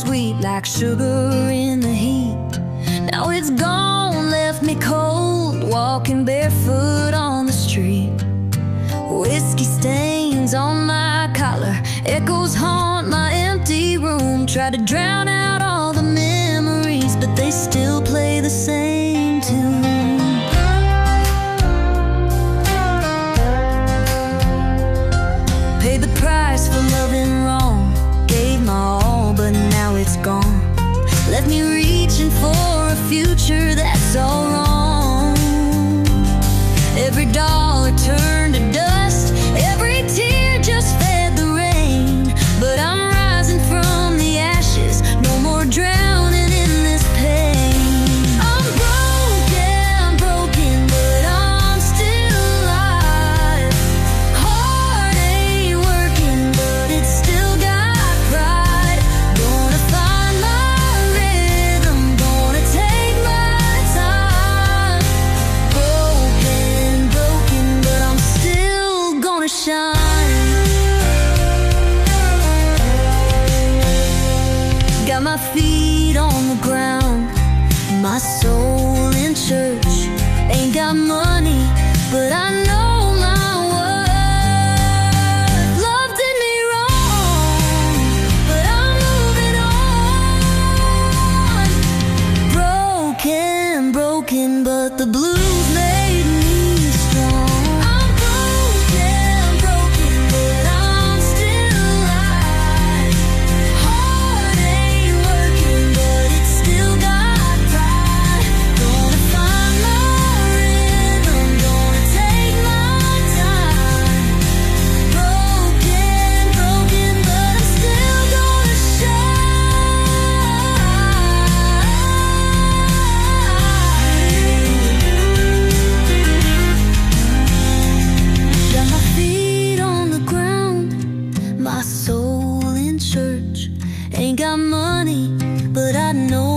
sweet like sugar in the heat. Now it's gone, left me cold, walking barefoot on the street. Whiskey stains on my collar, echoes haunt my empty room. Try to drown out all the memories, but they still play the same tune. Paid the price for loving wrong, gave my all, but now it's gone. Left me reaching for a future that's all wrong. Every dollar turned to dust, every tear just fed the rain. But I'm rising from the ashes, no more drowning in this pain. I'm broken, but I'm still alive. Heart ain't working, but it's still got pride. Gonna find my rhythm, gonna take my time. Broken, but I'm still gonna shine. Got my feet on the ground, my soul in church. Ain't got money, but I know my worth. Love did me wrong, but I'm moving on. Broken, but the blues made me strong. I'm broken, but I'm still alive. Heart ain't working, but it's still got pride. Gonna find my rhythm, gonna take my time. Broken, but I'm still gonna Got my feet on the ground, my soul in church. Ain't got money, but I know